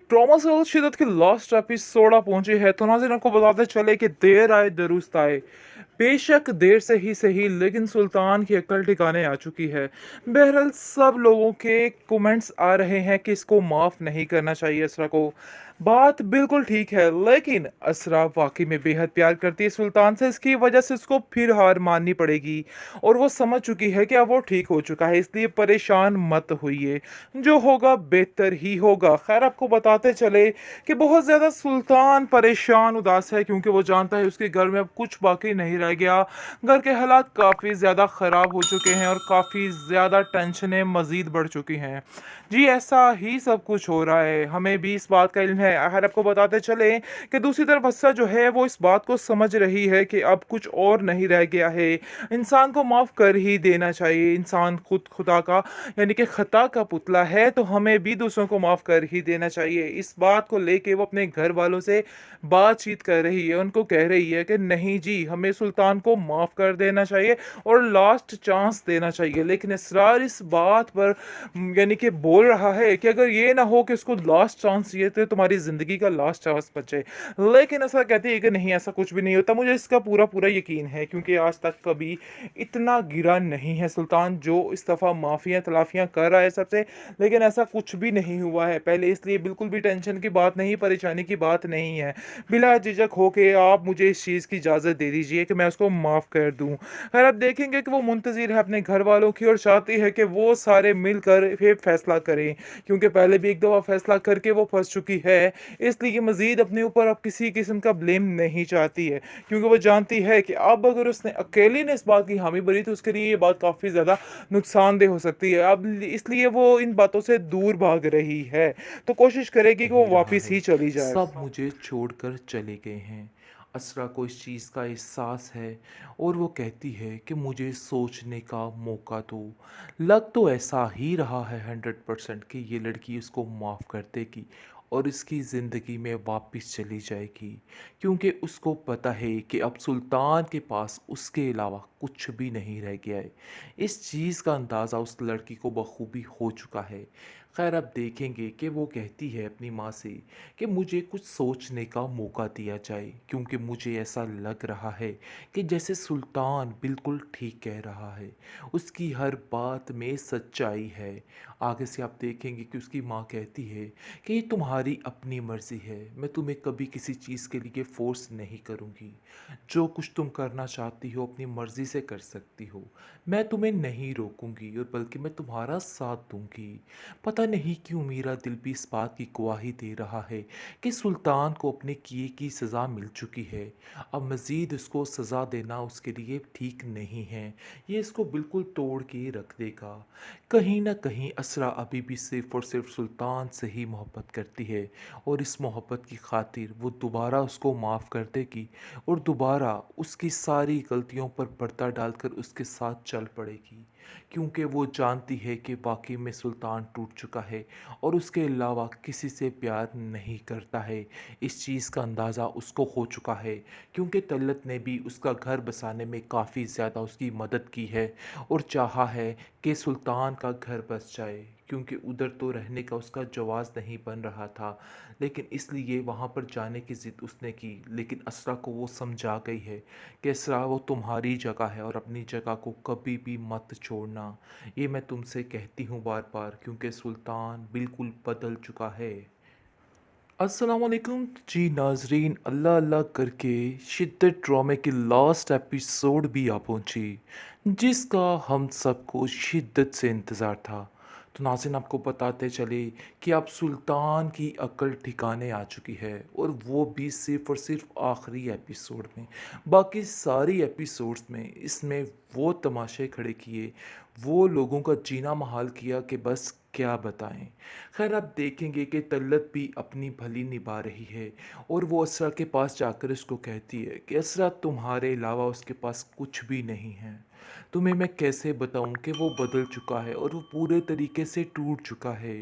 Trauma से शिदत की last episode आप पहुंचे हैं तो नाज़रीन आपको बताते चले कि देर आए दुरुस्त आए। बेशक देर से ही सही लेकिन सुल्तान की अक्ल ठिकाने आ चुकी है। बहरहाल सब लोगों के कमेंट्स आ रहे हैं कि इसको माफ़ नहीं करना चाहिए असरा को। बात बिल्कुल ठीक है लेकिन असरा वाकई में बेहद प्यार करती है सुल्तान से, इसकी वजह से इसको फिर हार माननी पड़ेगी। और वो समझ चुकी है कि अब वो ठीक हो चुका है, इसलिए परेशान मत होइए, जो होगा बेहतर ही होगा। खैर आपको बताते चले कि बहुत ज़्यादा सुल्तान परेशान उदास है क्योंकि वो जानता है उसके घर में अब कुछ बाकी नहीं रह गया। घर के हालात काफ़ी ज़्यादा ख़राब हो चुके हैं और काफ़ी ज़्यादा टेंशनें मज़ीद बढ़ चुकी हैं। जी ऐसा ही सब कुछ हो रहा है, हमें भी इस बात का इल्म है। अगर आपको बताते चले कि दूसरी तरफ हस्सा जो है वो इस बात को समझ रही है कि अब कुछ और नहीं रह गया है, इंसान को माफ़ कर ही देना चाहिए। इंसान खुद खुदा का यानी कि खता का पुतला है तो हमें भी दूसरों को माफ़ कर ही देना चाहिए। इस बात को लेके वो अपने घर वालों से बातचीत कर रही है, उनको कह रही है कि नहीं जी हमें सुल्तान को माफ़ कर देना चाहिए और लास्ट चांस देना चाहिए। लेकिन इसरार इस बात पर यानी कि बोल रहा है कि अगर ये ना हो कि उसको लास्ट चांस चाहिए तो तुम्हारी ज़िंदगी का लास्ट चांस बचे। लेकिन ऐसा कहती है कि नहीं ऐसा कुछ भी नहीं होता, मुझे इसका पूरा पूरा यकीन है क्योंकि आज तक कभी इतना गिरा नहीं है सुल्तान जो इस दफ़ा माफ़ियाँ तलाफ़ियाँ कर रहा है सबसे। लेकिन ऐसा कुछ भी नहीं हुआ है पहले, इसलिए बिल्कुल भी टेंशन की बात नहीं, परेशानी की बात नहीं है। बिला झिझक हो के आप मुझे इस चीज़ की इजाज़त दे दीजिए कि मैं उसको माफ़ कर दूँ। खैर आप देखेंगे कि वो मुंतज़िर है अपने घर वालों की और चाहती है कि वो सारे मिलकर फिर फ़ैसला करें, क्योंकि पहले भी एक दफ़ा फ़ैसला करके वो फँस चुकी है। इसलिए मज़ीद अपने ऊपर अब किसी किस्म का ब्लेम नहीं चाहती है, क्योंकि वो जानती है कि अब अगर उसने अकेली ने इस बात की हामी भरी तो उसके लिए ये बात काफ़ी ज़्यादा नुकसानदेह हो सकती है। अब इसलिए वो इन बातों से दूर भाग रही है, तो कोशिश करेगी कि वो नहीं रहा वापस है। ही चली जाए। सब मुझे छोड़कर चले गए हैं। असरा को इस चीज़ का एहसास है और वो कहती है कि मुझे सोचने का मौका दो। लग तो ऐसा ही रहा है 100% कि ये लड़की उसको माफ़ कर देगी और इसकी ज़िंदगी में वापस चली जाएगी, क्योंकि उसको पता है कि अब सुल्तान के पास उसके अलावा कुछ भी नहीं रह गया है। इस चीज़ का अंदाज़ा उस लड़की को बखूबी हो चुका है। खैर अब देखेंगे कि वो कहती है अपनी माँ से कि मुझे कुछ सोचने का मौका दिया जाए, क्योंकि मुझे ऐसा लग रहा है कि जैसे सुल्तान बिल्कुल ठीक कह रहा है, उसकी हर बात में सच्चाई है। आगे से आप देखेंगे कि उसकी माँ कहती है कि ये तुम्हारी अपनी मर्ज़ी है, मैं तुम्हें कभी किसी चीज़ के लिए फ़ोर्स नहीं करूँगी। जो कुछ तुम करना चाहती हो अपनी मर्ज़ी से कर सकती हो, मैं तुम्हें नहीं रोकूंगी और बल्कि मैं तुम्हारा साथ दूंगी। पता नहीं क्यों मेरा दिल भी इस बात की गवाही दे रहा है कि सुल्तान को अपने किए की सज़ा मिल चुकी है। अब मज़ीद उसको सज़ा देना उसके लिए ठीक नहीं है, ये इसको बिल्कुल तोड़ के रख देगा। कहीं ना कहीं असरा अभी भी सिर्फ़ और सिर्फ सुल्तान से ही मोहब्बत करती है और इस मोहब्बत की खातिर वो दोबारा उसको माफ़ कर देगी और दोबारा उसकी सारी गलतियों पर पर्दा डालकर उसके साथ चल पड़ेगी, क्योंकि वो जानती है कि वाकई में सुल्तान टूट चुका है और उसके अलावा किसी से प्यार नहीं करता है। इस चीज़ का अंदाज़ा उसको हो चुका है, क्योंकि तलत ने भी उसका घर बसाने में काफ़ी ज़्यादा उसकी मदद की है और चाहा है कि सुल्तान का घर बस जाए, क्योंकि उधर तो रहने का उसका जवाज़ नहीं बन रहा था। लेकिन इसलिए वहाँ पर जाने की ज़िद उसने की, लेकिन असरा को वो समझा गई है कि असरा वो तुम्हारी जगह है और अपनी जगह को कभी भी मत छोड़ना। ये मैं तुमसे कहती हूँ बार बार, क्योंकि सुल्तान बिल्कुल बदल चुका है। अस्सलाम वालेकुम जी नाजरीन, अल्लाह अल्लाह करके शिद्दत ड्रामे की लास्ट एपिसोड भी आ पहुंची, जिसका हम सबको शिद्दत से इंतज़ार था। तो नाज़रीन आपको बताते चले कि अब सुल्तान की अक्ल ठिकाने आ चुकी है और वो भी सिर्फ़ और सिर्फ आखिरी एपिसोड में। बाकी सारी एपिसोड्स में इसमें वो तमाशे खड़े किए, वो लोगों का जीना महाल किया कि बस क्या बताएं। खैर आप देखेंगे कि तल्लत भी अपनी भली निभा रही है और वो असरा के पास जाकर उसको कहती है कि असरा तुम्हारे अलावा उसके पास कुछ भी नहीं है। तुम्हें मैं कैसे बताऊं कि वो बदल चुका है और वो पूरे तरीके से टूट चुका है।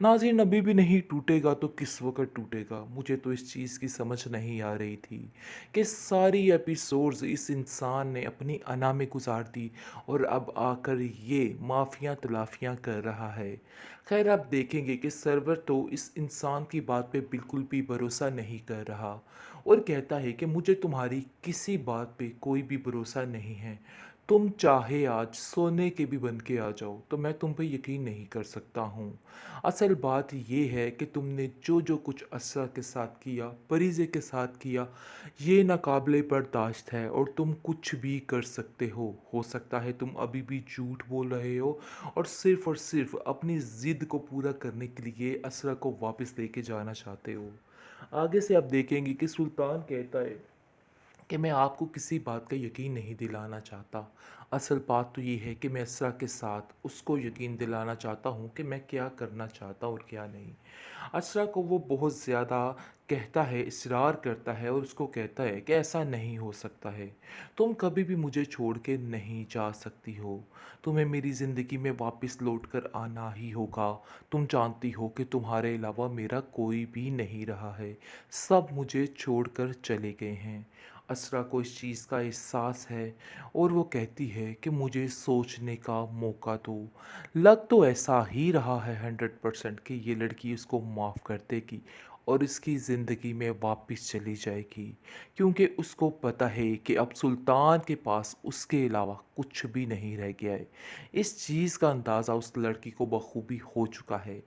नाज़रीन अभी भी नहीं टूटेगा तो किस वक्त टूटेगा, मुझे तो इस चीज़ की समझ नहीं आ रही थी कि सारी एपिसोड्स इस इंसान ने अपनी अना में गुजार दी और अब आकर ये माफिया तलाफियाँ कर रहा है। खैर आप देखेंगे कि सर्वर तो इस इंसान की बात पे बिल्कुल भी भरोसा नहीं कर रहा और कहता है कि मुझे तुम्हारी किसी बात पे कोई भी भरोसा नहीं है। तुम चाहे आज सोने के भी बन के आ जाओ तो मैं तुम पे यकीन नहीं कर सकता हूँ। असल बात ये है कि तुमने जो जो कुछ असरा के साथ किया, परीज़े के साथ किया, ये नाकाबिले बर्दाश्त है और तुम कुछ भी कर सकते हो सकता है तुम अभी भी झूठ बोल रहे हो और सिर्फ अपनी ज़िद को पूरा करने के लिए असरा को वापस लेके जाना चाहते हो। आगे से आप देखेंगे कि सुल्तान कहता है कि मैं आपको किसी बात का यकीन नहीं दिलाना चाहता। असल बात तो ये है कि मैं असरा के साथ उसको यकीन दिलाना चाहता हूँ कि मैं क्या करना चाहता हूँ और क्या नहीं। असरा को वो बहुत ज़्यादा कहता है, इसरार करता है और उसको कहता है कि ऐसा नहीं हो सकता है। तुम कभी भी मुझे छोड़ के नहीं जा सकती हो। तुम्हें मेरी ज़िंदगी में वापस लौट कर आना ही होगा। तुम जानती हो कि तुम्हारे अलावा मेरा कोई भी नहीं रहा है। सब मुझे छोड़कर चले गए हैं। असरा को इस चीज़ का एहसास है और वो कहती है कि मुझे सोचने का मौका दो। लग तो ऐसा ही रहा है 100% कि ये लड़की उसको माफ़ कर देगी और इसकी ज़िंदगी में वापस चली जाएगी, क्योंकि उसको पता है कि अब सुल्तान के पास उसके अलावा कुछ भी नहीं रह गया है। इस चीज़ का अंदाज़ा उस लड़की को बखूबी हो चुका है।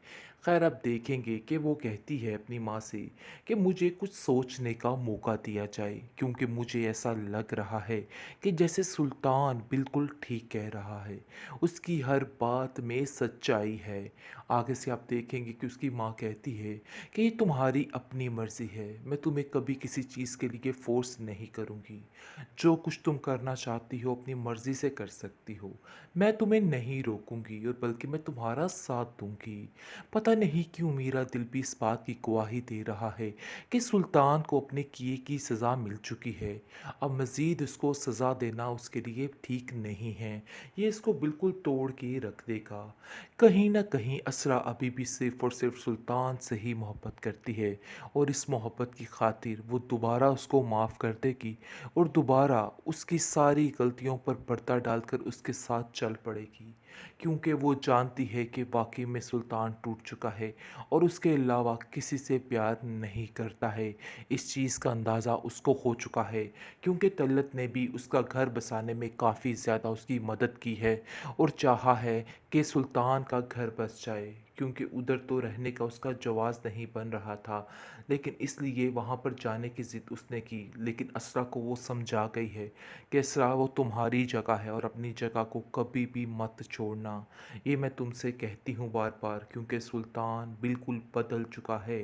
खैर अब देखेंगे कि वो कहती है अपनी माँ से कि मुझे कुछ सोचने का मौका दिया जाए, क्योंकि मुझे ऐसा लग रहा है कि जैसे सुल्तान बिल्कुल ठीक कह रहा है। उसकी हर बात में सच्चाई है। आगे से आप देखेंगे कि उसकी माँ कहती है कि ये तुम्हारी अपनी मर्ज़ी है, मैं तुम्हें कभी किसी चीज़ के लिए फ़ोर्स नहीं करूँगी। जो कुछ तुम करना चाहती हो अपनी मर्ज़ी से कर सकती हो। मैं तुम्हें नहीं रोकूँगी और बल्कि मैं तुम्हारा साथ दूँगी। पता नहीं क्यों मेरा दिल भी इस बात की गवाही दे रहा है कि सुल्तान को अपने किए की सज़ा मिल चुकी है। अब मज़ीद उसको सज़ा देना उसके लिए ठीक नहीं है। ये इसको बिल्कुल तोड़ के रख देगा। कहीं न कहीं असरा अभी भी सिर्फ़ और सिर्फ़ सुल्तान से ही मोहब्बत करती है और इस मोहब्बत की खातिर वो दोबारा उसको माफ़ कर देगी और दोबारा उसकी सारी गलतियों पर पर्दा डालकर उसके साथ चल पड़ेगी, क्योंकि वो जानती है कि वाकई में सुल्तान टूट चुका है और उसके अलावा किसी से प्यार नहीं करता है। इस चीज़ का अंदाज़ा उसको हो चुका है, क्योंकि तलत ने भी उसका घर बसाने में काफ़ी ज़्यादा उसकी मदद की है और चाहा है कि सुल्तान का घर बस जाए, क्योंकि उधर तो रहने का उसका जवाज़ नहीं बन रहा था। लेकिन इसलिए वहाँ पर जाने की ज़िद उसने की, लेकिन असरा को वो समझा गई है कि असरा वो तुम्हारी जगह है और अपनी जगह को कभी भी मत छोड़ना। ये मैं तुमसे कहती हूँ बार बार, क्योंकि सुल्तान बिल्कुल बदल चुका है।